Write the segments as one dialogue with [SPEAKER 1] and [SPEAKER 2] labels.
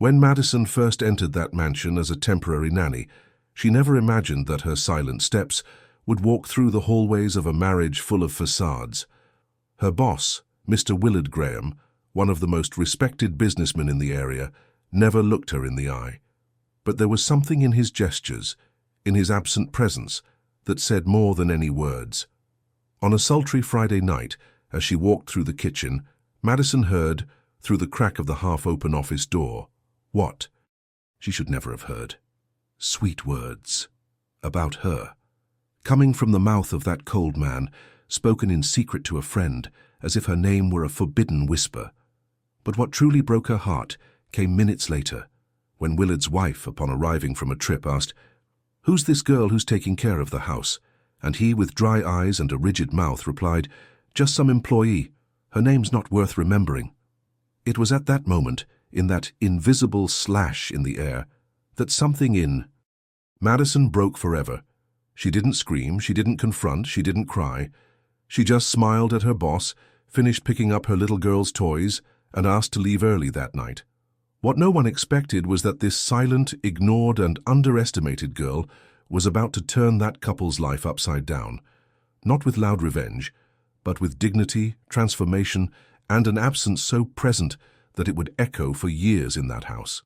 [SPEAKER 1] When Madison first entered that mansion as a temporary nanny, she never imagined that her silent steps would walk through the hallways of a marriage full of facades. Her boss, Mr. Willard Graham, one of the most respected businessmen in the area, never looked her in the eye. But there was something in his gestures, in his absent presence, that said more than any words. On a sultry Friday night, as she walked through the kitchen, Madison heard, through the crack of the half-open office door, what she should never have heard. Sweet words. About her. Coming from the mouth of that cold man, spoken in secret to a friend, as if her name were a forbidden whisper. But what truly broke her heart came minutes later, when Willard's wife, upon arriving from a trip, asked, "Who's this girl who's taking care of the house?" And he, with dry eyes and a rigid mouth, replied, "Just some employee. Her name's not worth remembering." It was at that moment, in that invisible slash in the air, that something in Madison broke forever. She didn't scream, she didn't confront, she didn't cry. She just smiled at her boss, finished picking up her little girl's toys, and asked to leave early that night. What no one expected was that this silent, ignored, and underestimated girl was about to turn that couple's life upside down, not with loud revenge, but with dignity, transformation, and an absence so present that it would echo for years in that house.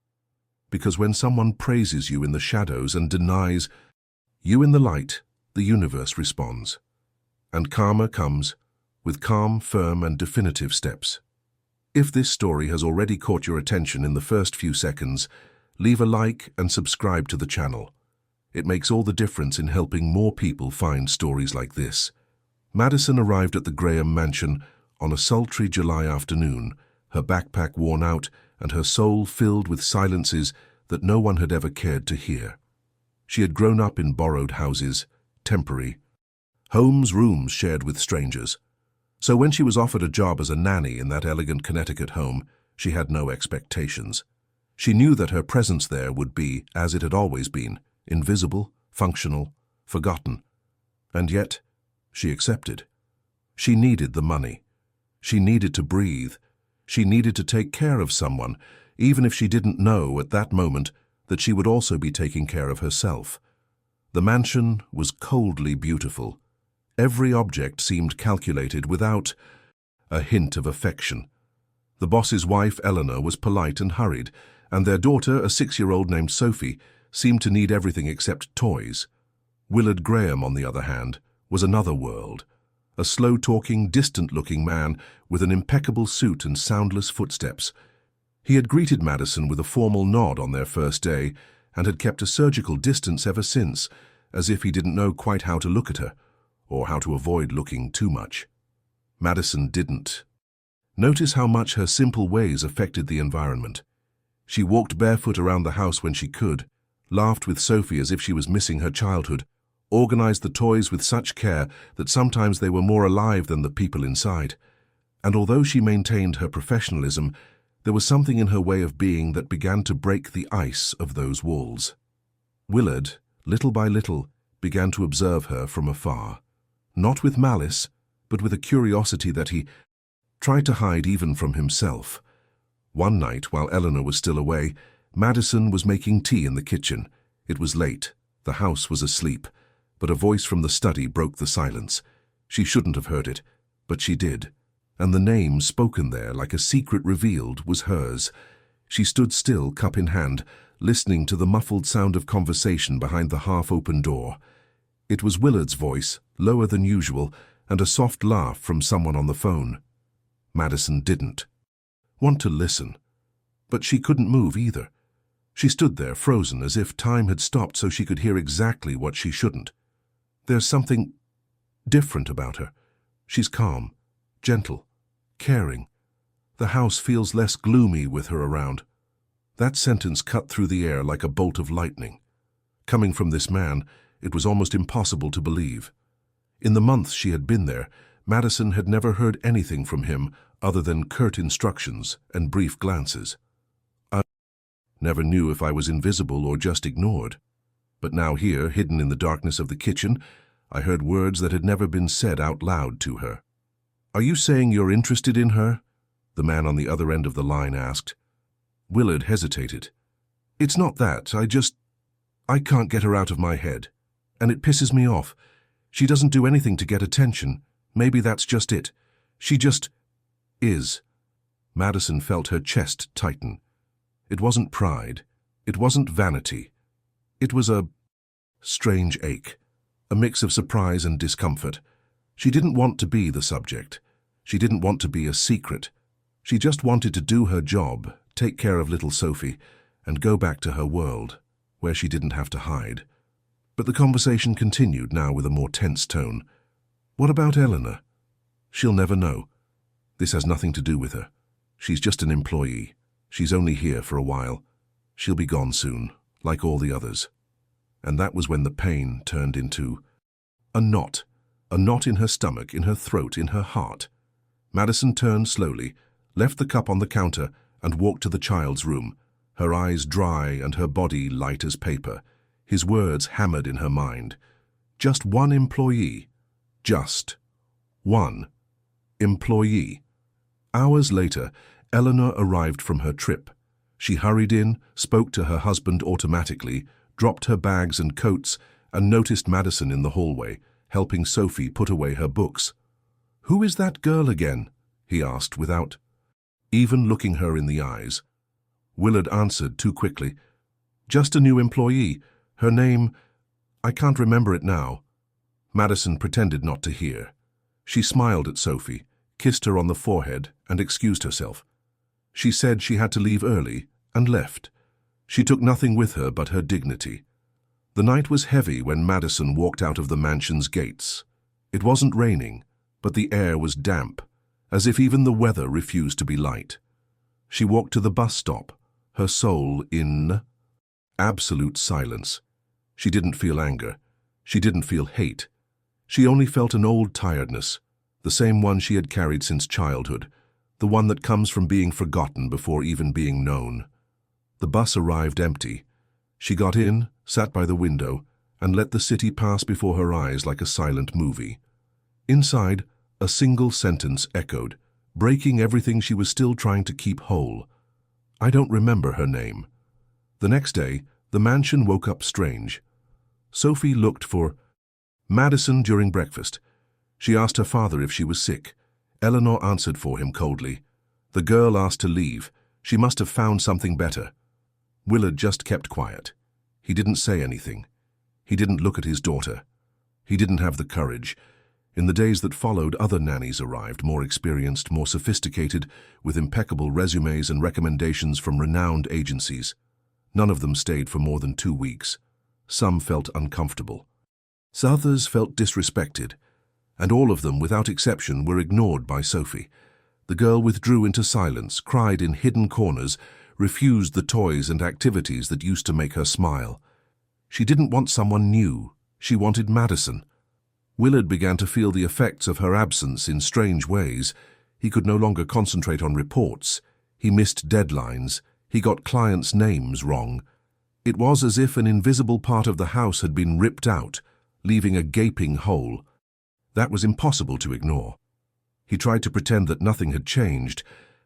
[SPEAKER 1] Because when someone praises you in the shadows and denies you in the light, the universe responds. And karma comes, with calm, firm, and definitive steps. If this story has already caught your attention in the first few seconds, leave a like and subscribe to the channel. It makes all the difference in helping more people find stories like this. Madison arrived at the Graham mansion on a sultry July afternoon, her backpack worn out and her soul filled with silences that no one had ever cared to hear. She had grown up in borrowed houses, temporary, rooms shared with strangers. So when she was offered a job as a nanny in that elegant Connecticut home, she had no expectations. She knew that her presence there would be, as it had always been, invisible, functional, forgotten. And yet, she accepted. She needed the money. She needed to breathe. She needed to take care of someone, even if she didn't know at that moment that she would also be taking care of herself. The mansion was coldly beautiful. Every object seemed calculated without a hint of affection. The boss's wife, Eleanor, was polite and hurried, and their daughter, a 6-year-old named Sophie, seemed to need everything except toys. Willard Graham, on the other hand, was another world. A slow-talking, distant-looking man with an impeccable suit and soundless footsteps. He had greeted Madison with a formal nod on their first day and had kept a surgical distance ever since, as if he didn't know quite how to look at her, or how to avoid looking too much. Madison didn't. Notice how much her simple ways affected the environment. She walked barefoot around the house when she could, laughed with Sophie as if she was missing her childhood, organized the toys with such care that sometimes they were more alive than the people inside. And although she maintained her professionalism, there was something in her way of being that began to break the ice of those walls. Willard, little by little, began to observe her from afar. Not with malice, but with a curiosity that he tried to hide even from himself. One night, while Eleanor was still away, Madison was making tea in the kitchen. It was late. The house was asleep. But a voice from the study broke the silence. She shouldn't have heard it, but she did. And the name spoken there, like a secret revealed, was hers. She stood still, cup in hand, listening to the muffled sound of conversation behind the half-open door. It was Willard's voice, lower than usual, and a soft laugh from someone on the phone. Madison didn't want to listen, but she couldn't move either. She stood there, frozen, as if time had stopped so she could hear exactly what she shouldn't. There's something different about her. She's calm, gentle, caring. The house feels less gloomy with her around. That sentence cut through the air like a bolt of lightning. Coming from this man, it was almost impossible to believe. In the months she had been there, Madison had never heard anything from him other than curt instructions and brief glances. I never knew if I was invisible or just ignored. But now here, hidden in the darkness of the kitchen, I heard words that had never been said out loud to her. "Are you saying you're interested in her?" the man on the other end of the line asked. Willard hesitated. It's not that, I can't get her out of my head. And it pisses me off. She doesn't do anything to get attention. Maybe that's just it. She just is. Madison felt her chest tighten. It wasn't pride. It wasn't vanity. It was a strange ache, a mix of surprise and discomfort. She didn't want to be the subject. She didn't want to be a secret. She just wanted to do her job, take care of little Sophie, and go back to her world, where she didn't have to hide. But the conversation continued, now with a more tense tone. What about Eleanor? She'll never know. This has nothing to do with her. She's just an employee. She's only here for a while. She'll be gone soon, like all the others. And that was when the pain turned into a knot in her stomach, in her throat, in her heart. Madison turned slowly, left the cup on the counter, and walked to the child's room, her eyes dry and her body light as paper. His words hammered in her mind. Just one employee. Just one employee. Hours later, Eleanor arrived from her trip. She hurried in, spoke to her husband automatically, dropped her bags and coats, and noticed Madison in the hallway, helping Sophie put away her books. "Who is that girl again?" he asked without even looking her in the eyes. Willard answered too quickly. "Just a new employee. Her name, I can't remember it now." Madison pretended not to hear. She smiled at Sophie, kissed her on the forehead, and excused herself. She said she had to leave early, and left. She took nothing with her but her dignity. The night was heavy when Madison walked out of the mansion's gates. It wasn't raining, but the air was damp, as if even the weather refused to be light. She walked to the bus stop, her soul in absolute silence. She didn't feel anger. She didn't feel hate. She only felt an old tiredness, the same one she had carried since childhood, the one that comes from being forgotten before even being known. The bus arrived empty. She got in, sat by the window, and let the city pass before her eyes like a silent movie. Inside, a single sentence echoed, breaking everything she was still trying to keep whole. "I don't remember her name." The next day, the mansion woke up strange. Sophie looked for Madison during breakfast. She asked her father if she was sick. Eleanor answered for him coldly. The girl asked to leave. She must have found something better. Willard just kept quiet. He didn't say anything. He didn't look at his daughter. He didn't have the courage. In the days that followed, other nannies arrived, more experienced, more sophisticated, with impeccable resumes and recommendations from renowned agencies. None of them stayed for more than 2 weeks. Some felt uncomfortable. Others felt disrespected, and all of them, without exception, were ignored by Sophie. The girl withdrew into silence, cried in hidden corners, refused the toys and activities that used to make her smile. She didn't want someone new. She wanted Madison. Willard began to feel the effects of her absence in strange ways. He could no longer concentrate on reports. He missed deadlines. He got clients' names wrong. It was as if an invisible part of the house had been ripped out, leaving a gaping hole. That was impossible to ignore. He tried to pretend that nothing had changed,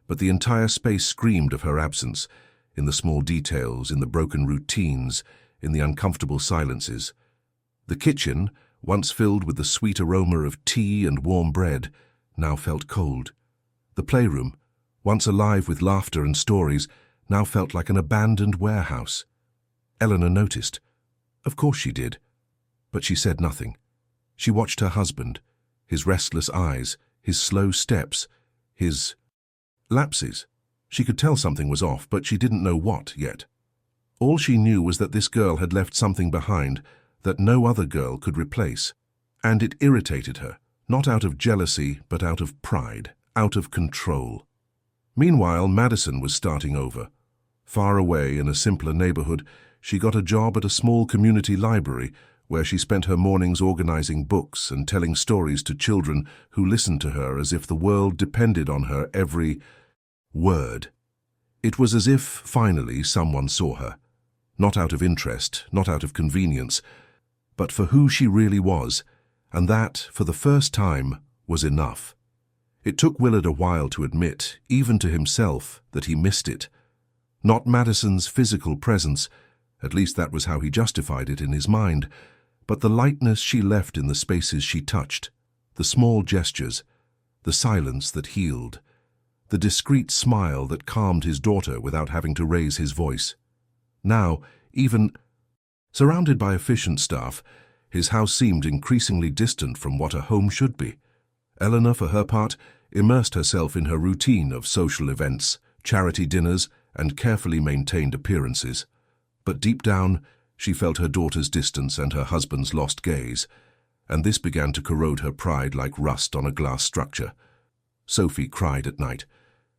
[SPEAKER 1] but the entire space screamed of her absence, in the small details, in the broken routines, in the uncomfortable silences. The kitchen, once filled with the sweet aroma of tea and warm bread, now felt cold. The playroom, once alive with laughter and stories, now felt like an abandoned warehouse. Eleanor noticed. Of course she did. But she said nothing. She watched her husband, his restless eyes, his slow steps, his lapses. She could tell something was off, but she didn't know what yet. All she knew was that this girl had left something behind that no other girl could replace. And it irritated her, not out of jealousy, but out of pride, out of control. Meanwhile, Madison was starting over. Far away in a simpler neighborhood, she got a job at a small community library where she spent her mornings organizing books and telling stories to children who listened to her as if the world depended on her every word. It was as if, finally, someone saw her. Not out of interest, not out of convenience, but for who she really was, and that, for the first time, was enough. It took Willard a while to admit, even to himself, that he missed it. Not Madison's physical presence, at least that was how he justified it in his mind, but the lightness she left in the spaces she touched, the small gestures, the silence that healed, the discreet smile that calmed his daughter without having to raise his voice. Now, even surrounded by efficient staff, his house seemed increasingly distant from what a home should be. Eleanor, for her part, immersed herself in her routine of social events, charity dinners, and carefully maintained appearances. But deep down, she felt her daughter's distance and her husband's lost gaze, and this began to corrode her pride like rust on a glass structure. Sophie cried at night.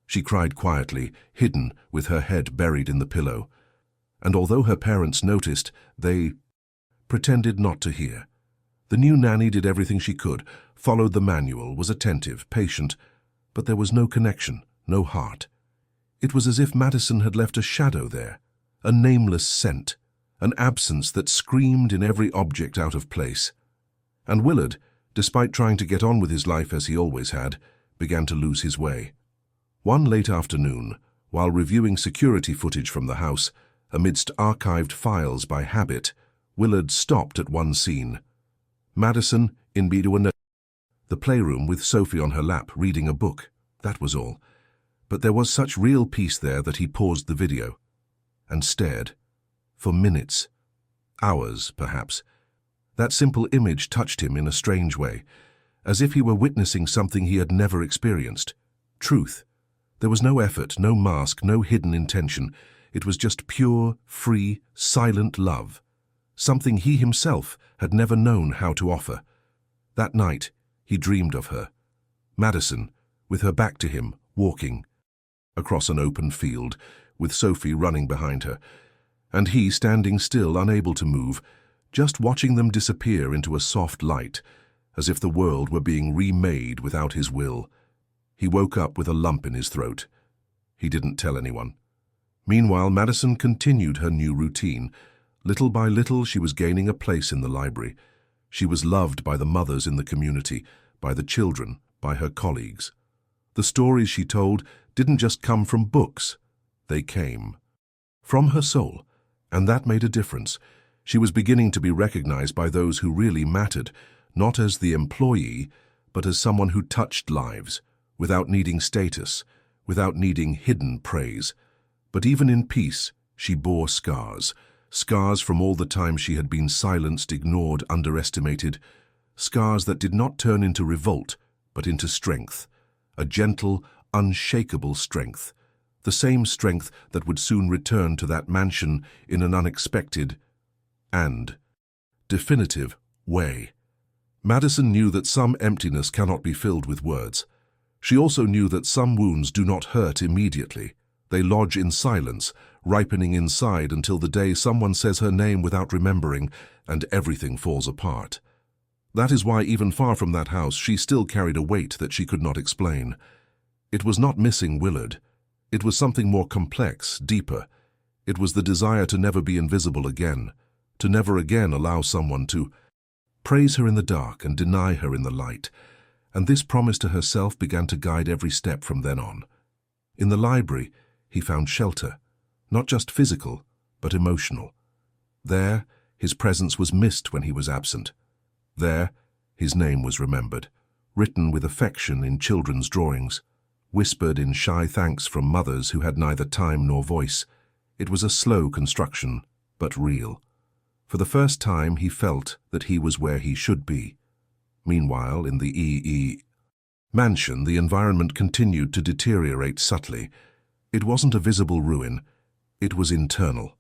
[SPEAKER 1] She cried quietly, hidden, with her head buried in the pillow. And although her parents noticed, they pretended not to hear. The new nanny did everything she could, followed the manual, was attentive, patient, but there was no connection, no heart. It was as if Madison had left a shadow there, a nameless scent, an absence that screamed in every object out of place. And Willard, despite trying to get on with his life as he always had, began to lose his way. One late afternoon, while reviewing security footage from the house, amidst archived files by habit, Willard stopped at one scene. Madison in bed, the playroom with Sophie on her lap reading a book, that was all. But there was such real peace there that he paused the video and stared. For minutes, hours perhaps. That simple image touched him in a strange way, as if he were witnessing something he had never experienced. Truth. There was no effort, no mask, no hidden intention. It was just pure, free, silent love. Something he himself had never known how to offer. That night, he dreamed of her. Madison, with her back to him, walking across an open field, with Sophie running behind her, and he standing still, unable to move, just watching them disappear into a soft light, as if the world were being remade without his will. He woke up with a lump in his throat. He didn't tell anyone. Meanwhile, Madison continued her new routine. Little by little, she was gaining a place in the library. She was loved by the mothers in the community, by the children, by her colleagues. The stories she told didn't just come from books. They came from her soul, and that made a difference. She was beginning to be recognized by those who really mattered, not as the employee, but as someone who touched lives, without needing status, without needing hidden praise. But even in peace, she bore scars. Scars from all the time she had been silenced, ignored, underestimated. Scars that did not turn into revolt, but into strength. A gentle, unshakable strength. The same strength that would soon return to that mansion in an unexpected and definitive way. Madison knew that some emptiness cannot be filled with words. She also knew that some wounds do not hurt immediately. They lodge in silence, ripening inside until the day someone says her name without remembering, and everything falls apart. That is why, even far from that house, she still carried a weight that she could not explain. It was not missing Willard. It was something more complex, deeper. It was the desire to never be invisible again, to never again allow someone to praise her in the dark and deny her in the light. And this promise to herself began to guide every step from then on. In the library, he found shelter, not just physical, but emotional. There, his presence was missed when he was absent. There, his name was remembered, written with affection in children's drawings, whispered in shy thanks from mothers who had neither time nor voice. It was a slow construction, but real. For the first time, he felt that he was where he should be. Meanwhile, in the E.E. mansion, the environment continued to deteriorate subtly. It wasn't a visible ruin. It was internal.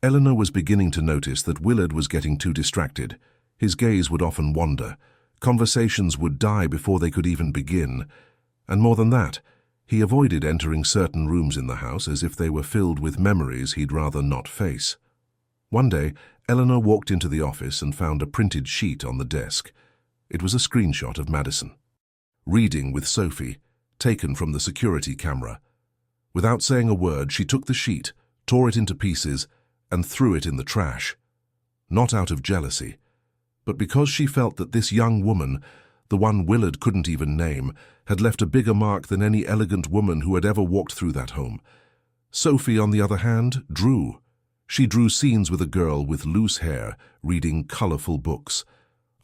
[SPEAKER 1] Eleanor was beginning to notice that Willard was getting too distracted. His gaze would often wander. Conversations would die before they could even begin. And more than that, he avoided entering certain rooms in the house as if they were filled with memories he'd rather not face. One day, Eleanor walked into the office and found a printed sheet on the desk. It was a screenshot of Madison, reading with Sophie, taken from the security camera. Without saying a word, she took the sheet, tore it into pieces, and threw it in the trash. Not out of jealousy, but because she felt that this young woman, the one Willard couldn't even name, had left a bigger mark than any elegant woman who had ever walked through that home. Sophie, on the other hand, drew. She drew scenes with a girl with loose hair, reading colorful books.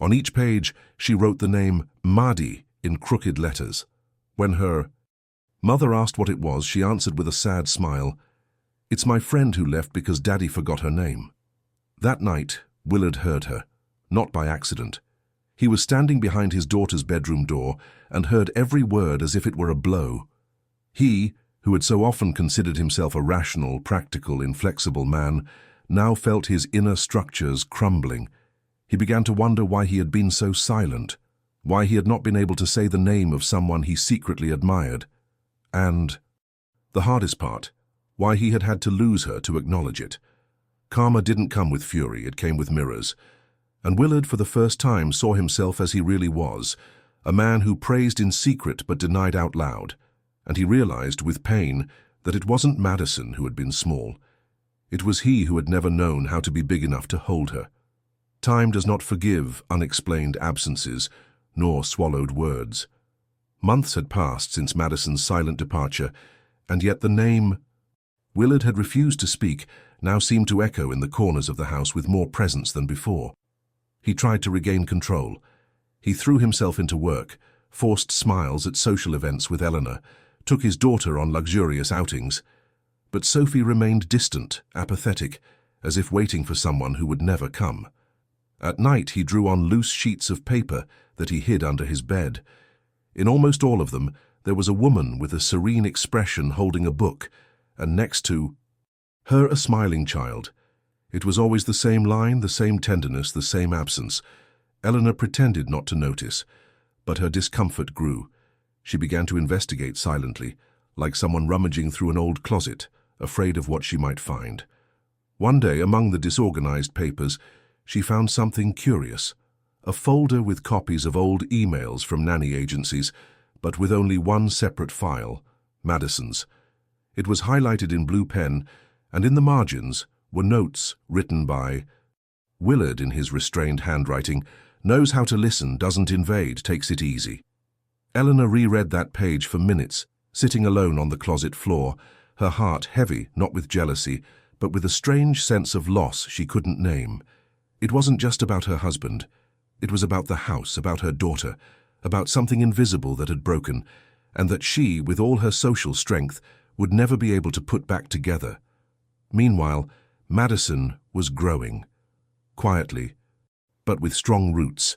[SPEAKER 1] On each page, she wrote the name Maid in crooked letters. When her mother asked what it was, she answered with a sad smile, "It's my friend who left because Daddy forgot her name." That night, Willard heard her, not by accident. He was standing behind his daughter's bedroom door and heard every word as if it were a blow. He, who had so often considered himself a rational, practical, inflexible man, now felt his inner structures crumbling. He began to wonder why he had been so silent, why he had not been able to say the name of someone he secretly admired. And, the hardest part, why he had had to lose her to acknowledge it. Karma didn't come with fury, it came with mirrors. And Willard for the first time saw himself as he really was, a man who praised in secret but denied out loud. And he realized, with pain, that it wasn't Madison who had been small. It was he who had never known how to be big enough to hold her. Time does not forgive unexplained absences, nor swallowed words. Months had passed since Madison's silent departure, and yet the name Willard had refused to speak now seemed to echo in the corners of the house with more presence than before. He tried to regain control. He threw himself into work, forced smiles at social events with Eleanor, took his daughter on luxurious outings. But Sophie remained distant, apathetic, as if waiting for someone who would never come. At night he drew on loose sheets of paper that he hid under his bed. In almost all of them, there was a woman with a serene expression holding a book, and next to her a smiling child. It was always the same line, the same tenderness, the same absence. Eleanor pretended not to notice, but her discomfort grew. She began to investigate silently, like someone rummaging through an old closet, afraid of what she might find. One day, among the disorganized papers, she found something curious. A folder with copies of old emails from nanny agencies, but with only one separate file, Madison's. It was highlighted in blue pen, and in the margins were notes written by Willard in his restrained handwriting, "Knows how to listen, doesn't invade, takes it easy." Eleanor reread that page for minutes, sitting alone on the closet floor, her heart heavy, not with jealousy, but with a strange sense of loss she couldn't name. It wasn't just about her husband. It was about the house, about her daughter, about something invisible that had broken, and that she, with all her social strength, would never be able to put back together. Meanwhile, Madison was growing, quietly, but with strong roots.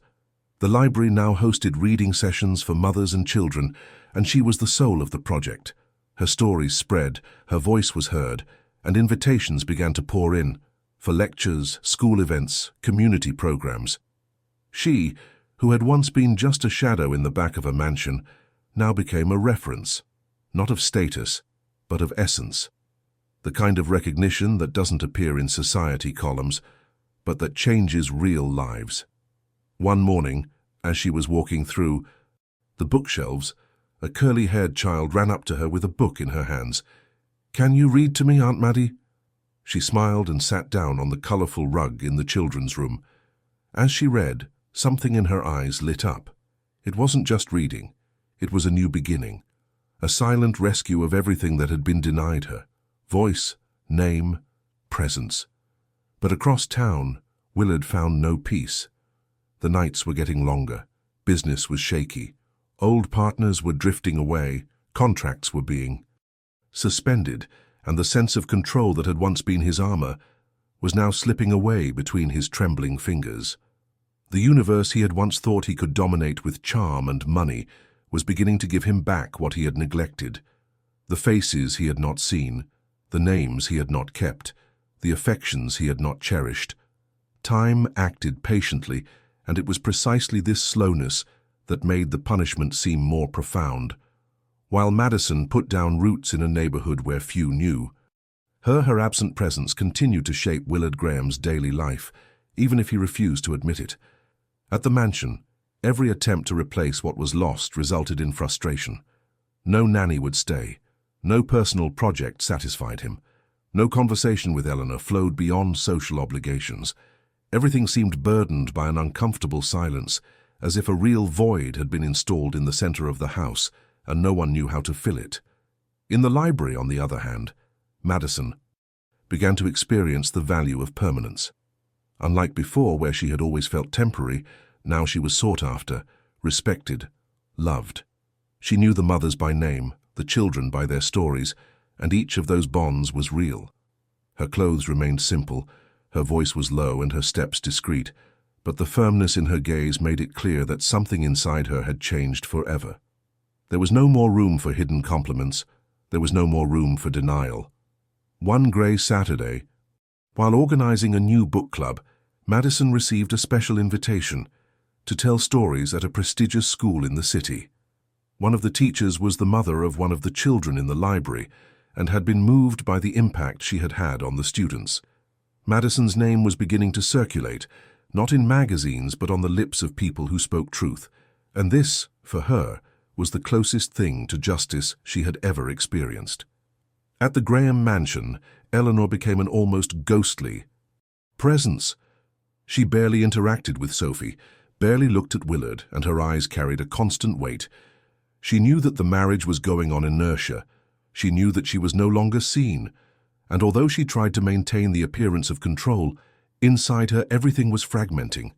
[SPEAKER 1] The library now hosted reading sessions for mothers and children, and she was the soul of the project. Her stories spread, her voice was heard, and invitations began to pour in, for lectures, school events, community programs. She, who had once been just a shadow in the back of a mansion, now became a reference, not of status, but of essence. The kind of recognition that doesn't appear in society columns, but that changes real lives. One morning, as she was walking through the bookshelves, a curly-haired child ran up to her with a book in her hands. "Can you read to me, Aunt Maddie?" She smiled and sat down on the colorful rug in the children's room. As she read, something in her eyes lit up. It wasn't just reading. It was a new beginning, a silent rescue of everything that had been denied her. Voice, name, presence. But across town, Willard found no peace. The nights were getting longer. Business was shaky. Old partners were drifting away. Contracts were being suspended, and the sense of control that had once been his armor was now slipping away between his trembling fingers. The universe he had once thought he could dominate with charm and money was beginning to give him back what he had neglected. The faces he had not seen, the names he had not kept, the affections he had not cherished. Time acted patiently, and it was precisely this slowness that made the punishment seem more profound. While Madison put down roots in a neighborhood where few knew, her absent presence continued to shape Willard Graham's daily life, even if he refused to admit it. At the mansion, every attempt to replace what was lost resulted in frustration. No nanny would stay. No personal project satisfied him. No conversation with Eleanor flowed beyond social obligations. Everything seemed burdened by an uncomfortable silence, as if a real void had been installed in the center of the house, and no one knew how to fill it. In the library, on the other hand, Madison, began to experience the value of permanence. Unlike before, where she had always felt temporary, now she was sought after, respected, loved. She knew the mothers by name, the children by their stories, and each of those bonds was real. Her clothes remained simple, her voice was low and her steps discreet, but the firmness in her gaze made it clear that something inside her had changed forever. There was no more room for hidden compliments. There was no more room for denial. One grey Saturday, while organizing a new book club, Madison received a special invitation to tell stories at a prestigious school in the city. One of the teachers was the mother of one of the children in the library and had been moved by the impact she had had on the students. Madison's name was beginning to circulate, not in magazines but on the lips of people who spoke truth, and this, for her, was the closest thing to justice she had ever experienced. At the Graham mansion, Eleanor became an almost ghostly presence. She barely interacted with Sophie, barely looked at Willard, and her eyes carried a constant weight. She knew that the marriage was going on inertia. She knew that she was no longer seen, and although she tried to maintain the appearance of control, inside her everything was fragmenting.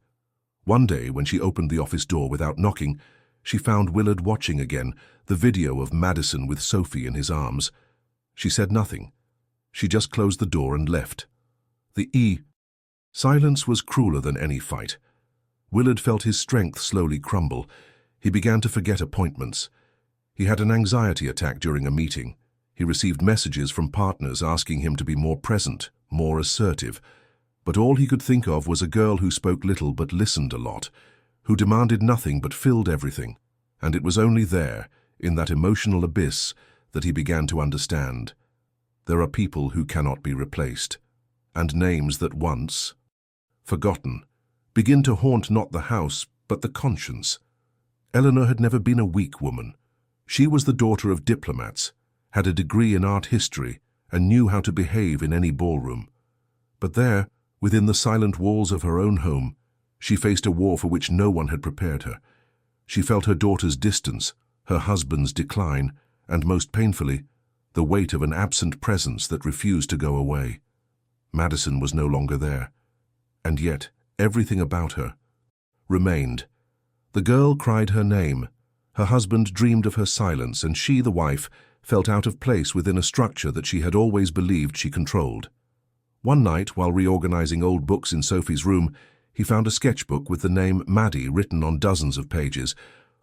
[SPEAKER 1] One day, when she opened the office door without knocking, she found Willard watching again, the video of Madison with Sophie in his arms. She said nothing. She just closed the door and left. Silence was crueler than any fight. Willard felt his strength slowly crumble. He began to forget appointments. He had an anxiety attack during a meeting. He received messages from partners asking him to be more present, more assertive. But all he could think of was a girl who spoke little but listened a lot, who demanded nothing but filled everything. And it was only there, in that emotional abyss, that he began to understand. There are people who cannot be replaced, and names that once, forgotten, begin to haunt not the house, but the conscience. Eleanor had never been a weak woman. She was the daughter of diplomats, had a degree in art history, and knew how to behave in any ballroom. But there, within the silent walls of her own home, she faced a war for which no one had prepared her. She felt her daughter's distance, her husband's decline, and most painfully, the weight of an absent presence that refused to go away. Madison was no longer there, and yet everything about her remained. The girl cried her name. Her husband dreamed of her silence, and she, the wife, felt out of place within a structure that she had always believed she controlled. One night, while reorganizing old books in Sophie's room, he found a sketchbook with the name Maddie written on dozens of pages,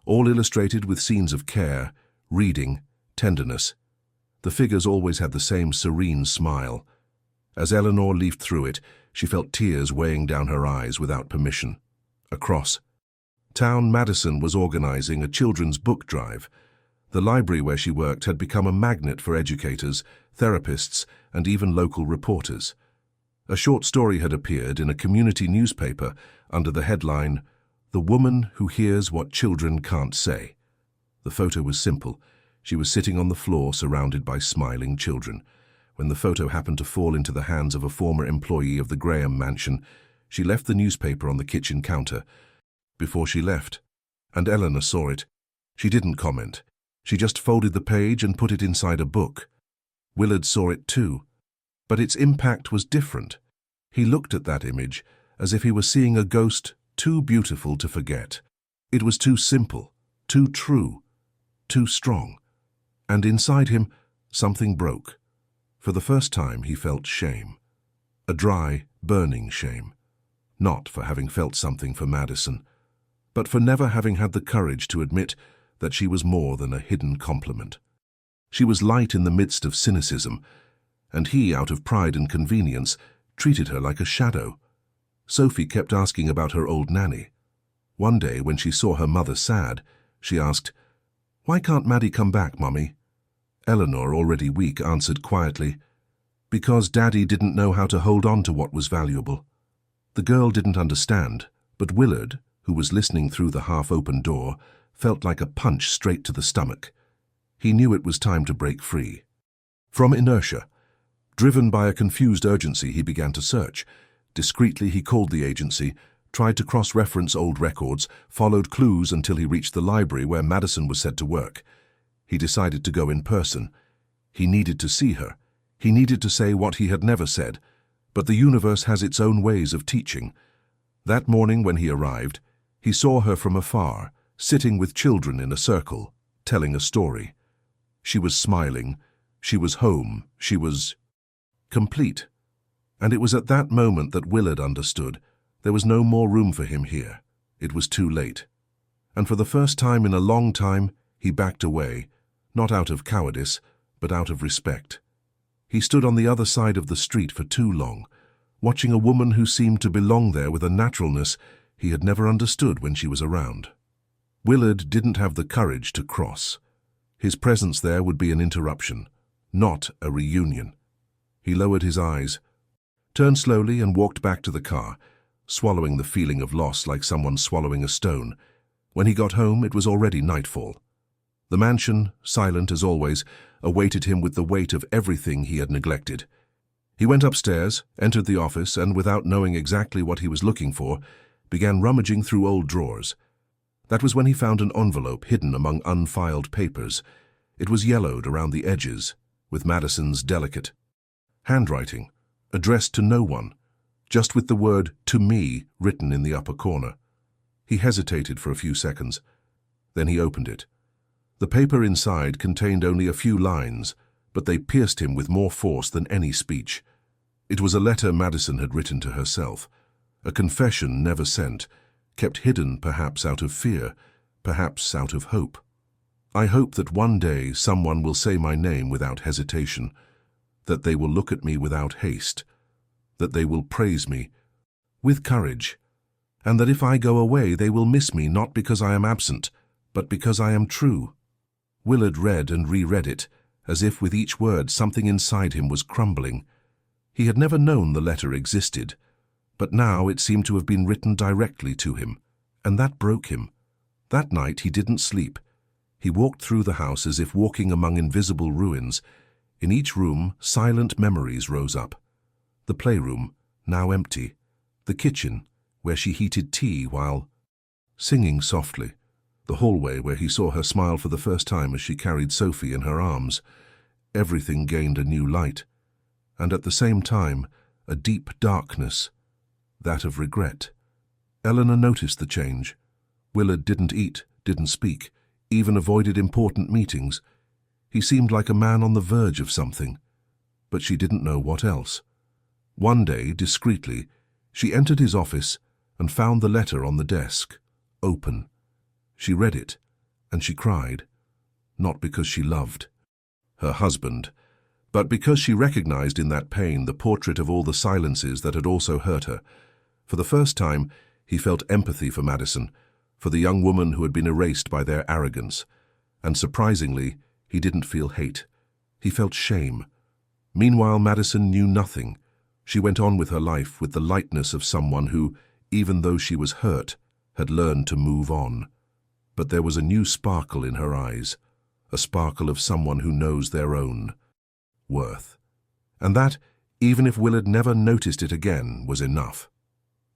[SPEAKER 1] all illustrated with scenes of care, reading, tenderness. The figures always had the same serene smile. As Eleanor leafed through it, she felt tears weighing down her eyes without permission. Across town, Madison was organizing a children's book drive. The library where she worked had become a magnet for educators, therapists, and even local reporters. A short story had appeared in a community newspaper under the headline, "The Woman Who Hears What Children Can't Say." The photo was simple. She was sitting on the floor surrounded by smiling children. When the photo happened to fall into the hands of a former employee of the Graham mansion, she left the newspaper on the kitchen counter. Before she left, and Eleanor saw it, she didn't comment. She just folded the page and put it inside a book. Willard saw it too, but its impact was different. He looked at that image as if he were seeing a ghost too beautiful to forget. It was too simple, too true, too strong. And inside him, something broke. For the first time, he felt shame. A dry, burning shame. Not for having felt something for Madison, but for never having had the courage to admit that she was more than a hidden compliment. She was light in the midst of cynicism, and he, out of pride and convenience, treated her like a shadow. Sophie kept asking about her old nanny. One day, when she saw her mother sad, she asked, "Why can't Maddie come back, Mummy?" Eleanor, already weak, answered quietly, "Because Daddy didn't know how to hold on to what was valuable." The girl didn't understand, but Willard, who was listening through the half-open door, felt like a punch straight to the stomach. He knew it was time to break free. From inertia, driven by a confused urgency, he began to search. Discreetly, he called the agency, tried to cross-reference old records, followed clues until he reached the library where Madison was said to work. He decided to go in person. He needed to see her. He needed to say what he had never said, but the universe has its own ways of teaching. That morning when he arrived, he saw her from afar, sitting with children in a circle, telling a story. She was smiling, she was home, she was complete. And it was at that moment that Willard understood there was no more room for him here. It was too late. And for the first time in a long time, he backed away, not out of cowardice, but out of respect. He stood on the other side of the street for too long, watching a woman who seemed to belong there with a naturalness he had never understood when she was around. Willard didn't have the courage to cross. His presence there would be an interruption, not a reunion. He lowered his eyes, turned slowly and walked back to the car, swallowing the feeling of loss like someone swallowing a stone. When he got home, it was already nightfall. The mansion, silent as always, awaited him with the weight of everything he had neglected. He went upstairs, entered the office, and without knowing exactly what he was looking for, began rummaging through old drawers. That was when he found an envelope hidden among unfiled papers. It was yellowed around the edges, with Madison's delicate handwriting, addressed to no one, just with the word "to me" written in the upper corner. He hesitated for a few seconds. Then he opened it. The paper inside contained only a few lines, but they pierced him with more force than any speech. It was a letter Madison had written to herself, a confession never sent, kept hidden perhaps out of fear, perhaps out of hope. I hope that one day someone will say my name without hesitation, that they will look at me without haste, that they will praise me with courage, and that if I go away they will miss me not because I am absent, but because I am true. Willard read and reread it, as if with each word something inside him was crumbling. He had never known the letter existed, but now it seemed to have been written directly to him, and that broke him. That night he didn't sleep. He walked through the house as if walking among invisible ruins. In each room, silent memories rose up. The playroom, now empty. The kitchen, where she heated tea while singing softly. The hallway where he saw her smile for the first time as she carried Sophie in her arms. Everything gained a new light. And at the same time, a deep darkness, that of regret. Eleanor noticed the change. Willard didn't eat, didn't speak, even avoided important meetings. He seemed like a man on the verge of something, but she didn't know what else. One day, discreetly, she entered his office and found the letter on the desk, open. She read it, and she cried, not because she loved her husband, but because she recognized in that pain the portrait of all the silences that had also hurt her. For the first time, he felt empathy for Madison, for the young woman who had been erased by their arrogance, and surprisingly, he didn't feel hate. He felt shame. Meanwhile, Madison knew nothing. She went on with her life with the lightness of someone who, even though she was hurt, had learned to move on. But there was a new sparkle in her eyes, a sparkle of someone who knows their own worth. And that, even if Willard never noticed it again, was enough.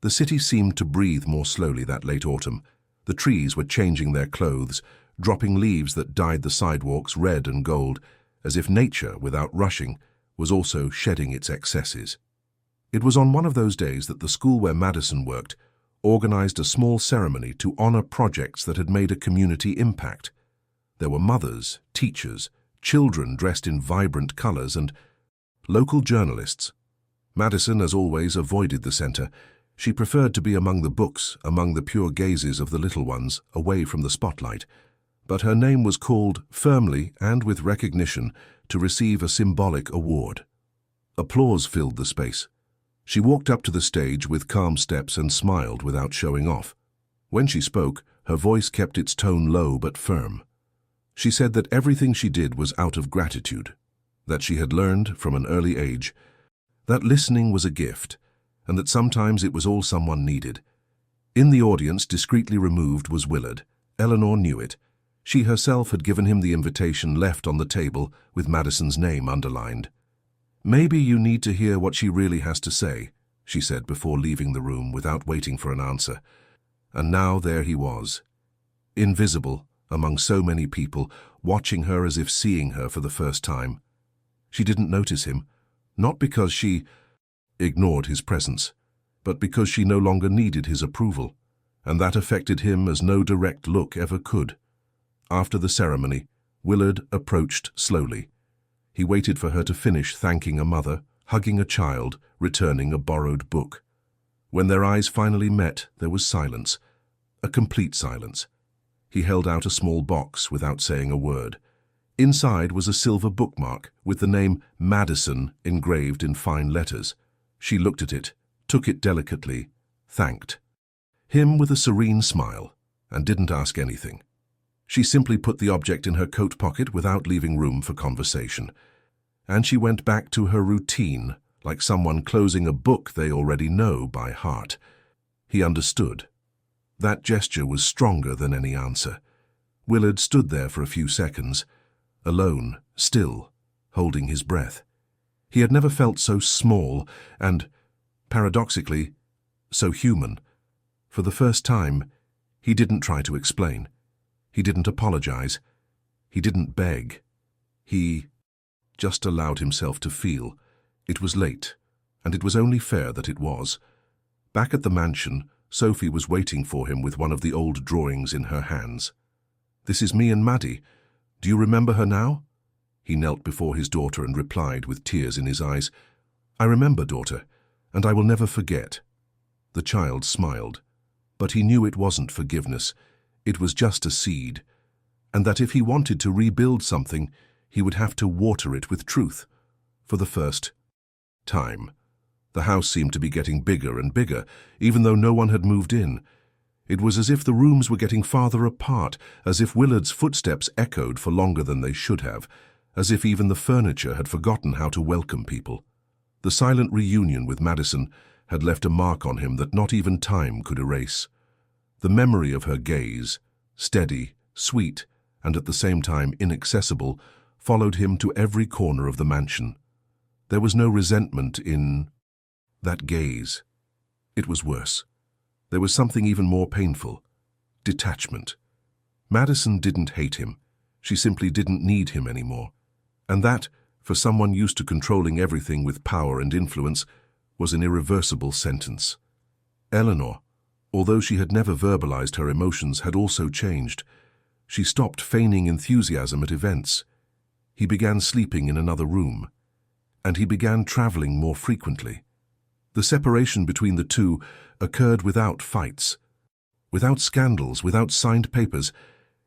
[SPEAKER 1] The city seemed to breathe more slowly that late autumn. The trees were changing their clothes, dropping leaves that dyed the sidewalks red and gold, as if nature, without rushing, was also shedding its excesses. It was on one of those days that the school where Madison worked organized a small ceremony to honor projects that had made a community impact. There were mothers, teachers, children dressed in vibrant colors, and local journalists. Madison, as always, avoided the center. She preferred to be among the books, among the pure gazes of the little ones, away from the spotlight. But her name was called, firmly and with recognition, to receive a symbolic award. Applause filled the space. She walked up to the stage with calm steps and smiled without showing off. When she spoke, her voice kept its tone low but firm. She said that everything she did was out of gratitude, that she had learned from an early age that listening was a gift, and that sometimes it was all someone needed. In the audience, discreetly removed, was Willard. Eleanor knew it. She herself had given him the invitation left on the table with Madison's name underlined. "Maybe you need to hear what she really has to say," she said before leaving the room without waiting for an answer. And now there he was, invisible among so many people, watching her as if seeing her for the first time. She didn't notice him, Not because she ignored his presence, but because she no longer needed his approval, and that affected him as no direct look ever could. After the ceremony, Willard approached slowly. He waited for her to finish thanking a mother, hugging a child, returning a borrowed book. When their eyes finally met, there was silence, a complete silence. He held out a small box without saying a word. Inside was a silver bookmark with the name Madison engraved in fine letters. She looked at it, took it delicately, thanked him with a serene smile, and didn't ask anything. She simply put the object in her coat pocket without leaving room for conversation. And she went back to her routine, like someone closing a book they already know by heart. He understood. That gesture was stronger than any answer. Willard stood there for a few seconds, alone, still, holding his breath. He had never felt so small and, paradoxically, so human. For the first time, he didn't try to explain. He didn't apologize. He didn't beg. He just allowed himself to feel. It was late, and it was only fair that it was. Back at the mansion, Sophie was waiting for him with one of the old drawings in her hands. "This is me and Maddie. Do you remember her now?" He knelt before his daughter and replied with tears in his eyes, "I remember, daughter, and I will never forget." The child smiled, but he knew it wasn't forgiveness. It was just a seed, and that if he wanted to rebuild something, he would have to water it with truth. For the first time, the house seemed to be getting bigger and bigger, even though no one had moved in. It was as if the rooms were getting farther apart, as if Willard's footsteps echoed for longer than they should have, as if even the furniture had forgotten how to welcome people. The silent reunion with Madison had left a mark on him that not even time could erase. The memory of her gaze, steady, sweet, and at the same time inaccessible, followed him to every corner of the mansion. There was no resentment in that gaze. It was worse. There was something even more painful. Detachment. Madison didn't hate him. She simply didn't need him anymore. And that, for someone used to controlling everything with power and influence, was an irreversible sentence. Eleanor, although she had never verbalized her emotions, had also changed. She stopped feigning enthusiasm at events. He began sleeping in another room, and he began traveling more frequently. The separation between the two occurred without fights, without scandals, without signed papers.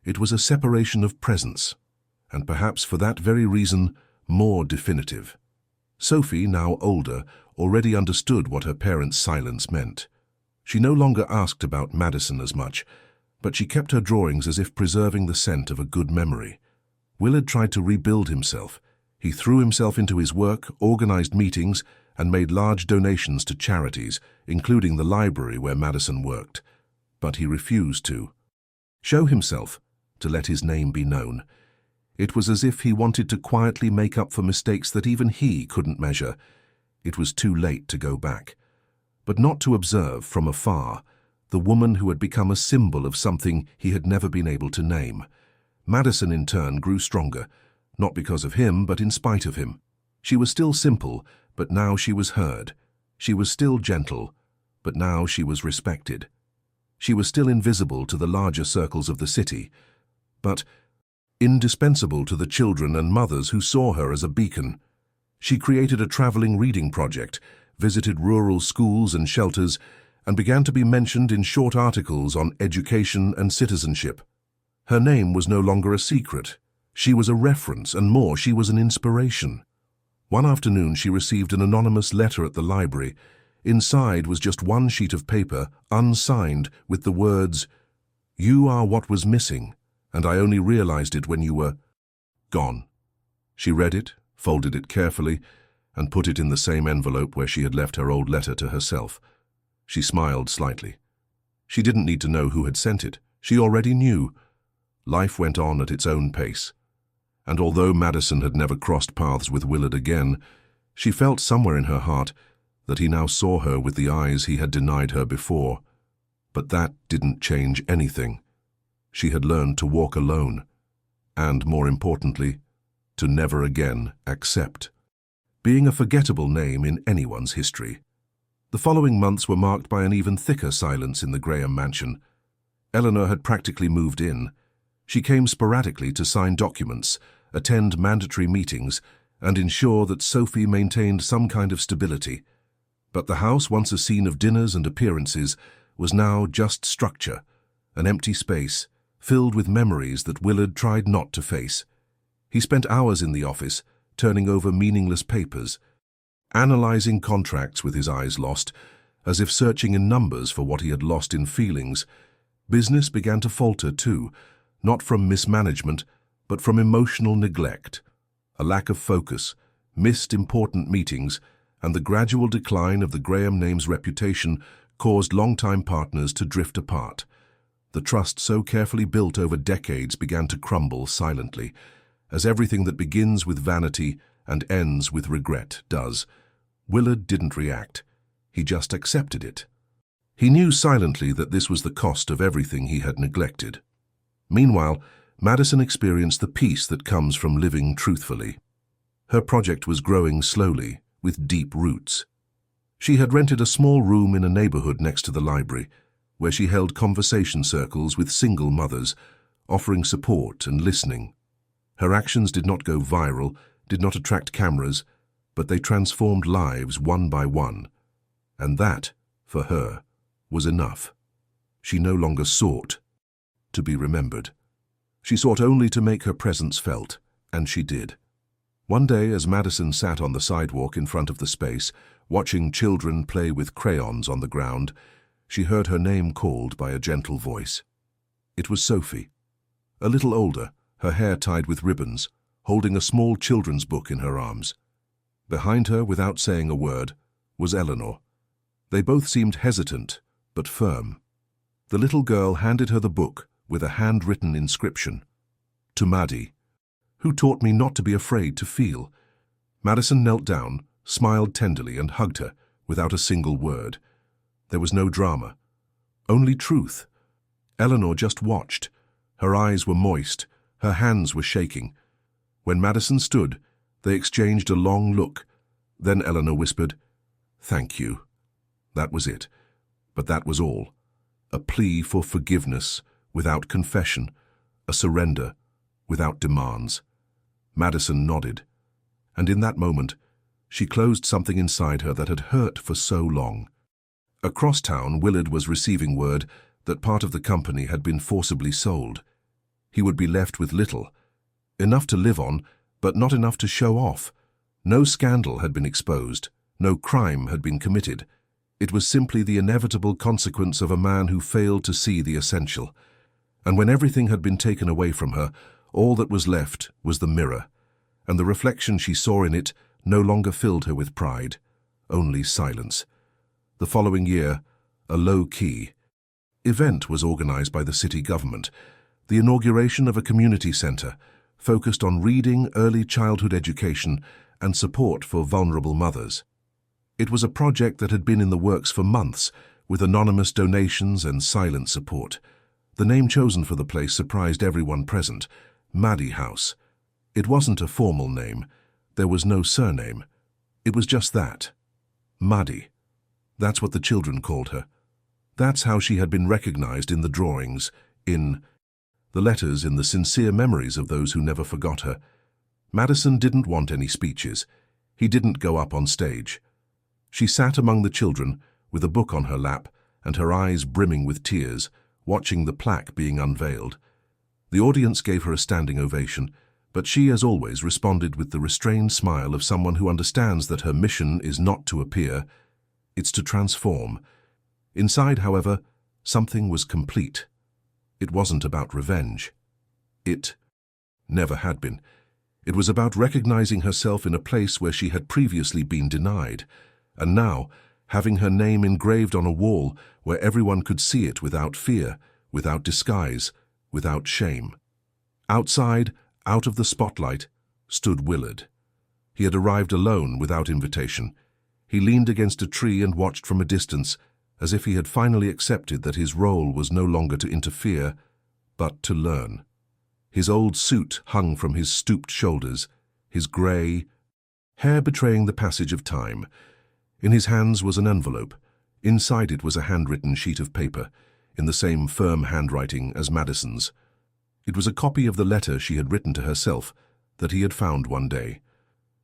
[SPEAKER 1] It was a separation of presence, and perhaps for that very reason, more definitive. Sophie, now older, already understood what her parents' silence meant. She no longer asked about Madison as much, but she kept her drawings as if preserving the scent of a good memory. Willard tried to rebuild himself. He threw himself into his work, organized meetings, and made large donations to charities, including the library where Madison worked. But he refused to show himself, to let his name be known. It was as if he wanted to quietly make up for mistakes that even he couldn't measure. It was too late to go back. But not to observe from afar the woman who had become a symbol of something he had never been able to name. Madison, in turn, grew stronger, not because of him, but in spite of him. She was still simple, but now she was heard. She was still gentle, but now she was respected. She was still invisible to the larger circles of the city, but indispensable to the children and mothers who saw her as a beacon. She created a traveling reading project, visited rural schools and shelters, and began to be mentioned in short articles on education and citizenship. Her name was no longer a secret. She was a reference, and more, she was an inspiration. One afternoon she received an anonymous letter at the library. Inside was just one sheet of paper, unsigned, with the words, "You are what was missing, and I only realized it when you were gone." She read it, folded it carefully, and put it in the same envelope where she had left her old letter to herself. She smiled slightly. She didn't need to know who had sent it. She already knew. Life went on at its own pace. And although Madison had never crossed paths with Willard again, she felt somewhere in her heart that he now saw her with the eyes he had denied her before. But that didn't change anything. She had learned to walk alone, and, more importantly, to never again accept being a forgettable name in anyone's history. The following months were marked by an even thicker silence in the Graham mansion. Eleanor had practically moved in. She came sporadically to sign documents, attend mandatory meetings, and ensure that Sophie maintained some kind of stability. But the house, once a scene of dinners and appearances, was now just structure, an empty space, filled with memories that Willard tried not to face. He spent hours in the office, turning over meaningless papers, analyzing contracts with his eyes lost, as if searching in numbers for what he had lost in feelings. Business began to falter too, not from mismanagement, but from emotional neglect. A lack of focus, missed important meetings, and the gradual decline of the Graham name's reputation caused longtime partners to drift apart. The trust so carefully built over decades began to crumble silently, as everything that begins with vanity and ends with regret does. Willard didn't react. He just accepted it. He knew silently that this was the cost of everything he had neglected. Meanwhile, Madison experienced the peace that comes from living truthfully. Her project was growing slowly, with deep roots. She had rented a small room in a neighborhood next to the library, where she held conversation circles with single mothers, offering support and listening. Her actions did not go viral, did not attract cameras, but they transformed lives one by one. And that, for her, was enough. She no longer sought to be remembered. She sought only to make her presence felt, and she did. One day, as Madison sat on the sidewalk in front of the space, watching children play with crayons on the ground, she heard her name called by a gentle voice. It was Sophie. A little older, her hair tied with ribbons, holding a small children's book in her arms. Behind her, without saying a word, was Eleanor. They both seemed hesitant, but firm. The little girl handed her the book with a handwritten inscription. To Maddie, who taught me not to be afraid to feel. Madison knelt down, smiled tenderly, and hugged her, without a single word. There was no drama, only truth. Eleanor just watched. Her eyes were moist, her hands were shaking. When Madison stood, they exchanged a long look. Then Eleanor whispered, "Thank you." That was it. But that was all. A plea for forgiveness without confession, a surrender without demands. Madison nodded, and in that moment, she closed something inside her that had hurt for so long. Across town, Willard was receiving word that part of the company had been forcibly sold. He would be left with little, enough to live on, but not enough to show off. No scandal had been exposed, no crime had been committed. It was simply the inevitable consequence of a man who failed to see the essential. And when everything had been taken away from her, all that was left was the mirror, and the reflection she saw in it no longer filled her with pride, only silence. The following year, a low-key event was organized by the city government, the inauguration of a community center focused on reading, early childhood education, and support for vulnerable mothers. It was a project that had been in the works for months, with anonymous donations and silent support. The name chosen for the place surprised everyone present, Maddie House. It wasn't a formal name. There was no surname. It was just that. Maddie. That's what the children called her. That's how she had been recognized in the drawings, in the letters, in the sincere memories of those who never forgot her. Madison didn't want any speeches. He didn't go up on stage. She sat among the children, with a book on her lap and her eyes brimming with tears, watching the plaque being unveiled. The audience gave her a standing ovation, but she, as always, responded with the restrained smile of someone who understands that her mission is not to appear, it's to transform. Inside, however, something was complete. It wasn't about revenge. It never had been. It was about recognizing herself in a place where she had previously been denied, and now having her name engraved on a wall where everyone could see it without fear, without disguise, without shame. Outside, out of the spotlight, stood Willard. He had arrived alone, without invitation. He leaned against a tree and watched from a distance, as if he had finally accepted that his role was no longer to interfere, but to learn. His old suit hung from his stooped shoulders, his grey, hair betraying the passage of time. In his hands was an envelope. Inside it was a handwritten sheet of paper, in the same firm handwriting as Madison's. It was a copy of the letter she had written to herself that he had found one day.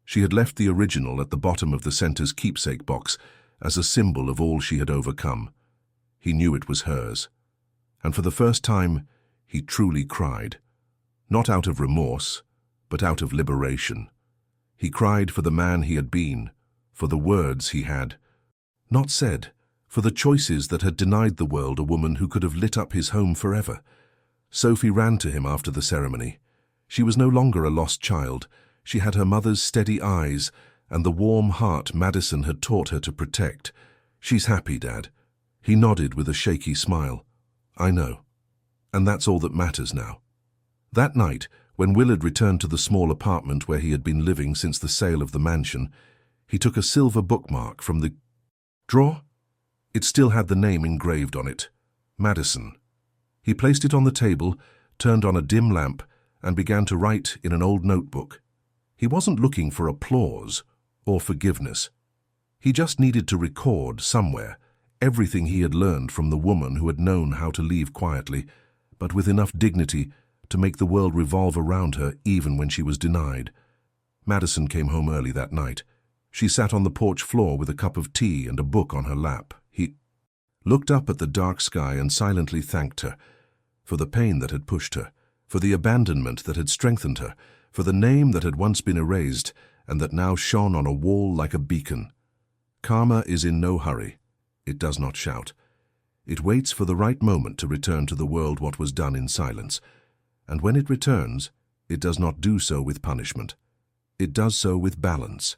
[SPEAKER 1] She had left the original at the bottom of the center's keepsake box as a symbol of all she had overcome. He knew it was hers. And for the first time, he truly cried. Not out of remorse, but out of liberation. He cried for the man he had been, for the words he had not said, for the choices that had denied the world a woman who could have lit up his home forever. Sophie ran to him after the ceremony. She was no longer a lost child. She had her mother's steady eyes and the warm heart Madison had taught her to protect. "She's happy, Dad." He nodded with a shaky smile. "I know. And that's all that matters now." That night, when Willard returned to the small apartment where he had been living since the sale of the mansion, he took a silver bookmark from the drawer. It still had the name engraved on it, Madison. He placed it on the table, turned on a dim lamp, and began to write in an old notebook. He wasn't looking for applause or forgiveness. He just needed to record somewhere everything he had learned from the woman who had known how to leave quietly, but with enough dignity to make the world revolve around her even when she was denied. Madison came home early that night. She sat on the porch floor with a cup of tea and a book on her lap. He looked up at the dark sky and silently thanked her for the pain that had pushed her, for the abandonment that had strengthened her, for the name that had once been erased and that now shone on a wall like a beacon. Karma is in no hurry. It does not shout. It waits for the right moment to return to the world what was done in silence. And when it returns, it does not do so with punishment. It does so with balance,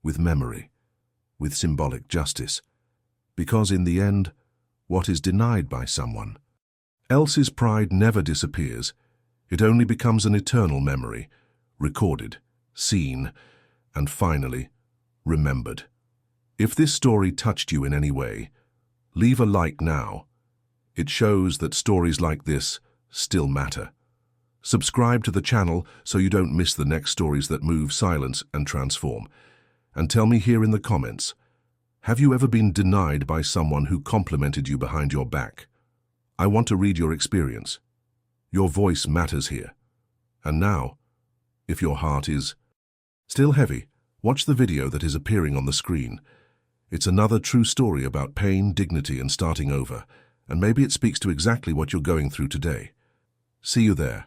[SPEAKER 1] with memory, with symbolic justice. Because in the end, what is denied by someone else's pride never disappears. It only becomes an eternal memory, recorded, seen, and finally, remembered. If this story touched you in any way, leave a like now. It shows that stories like this still matter. Subscribe to the channel so you don't miss the next stories that move, silence, and transform. And tell me here in the comments, have you ever been denied by someone who complimented you behind your back? I want to read your experience. Your voice matters here. And now, if your heart is still heavy, watch the video that is appearing on the screen. It's another true story about pain, dignity, and starting over, and maybe it speaks to exactly what you're going through today. See you there.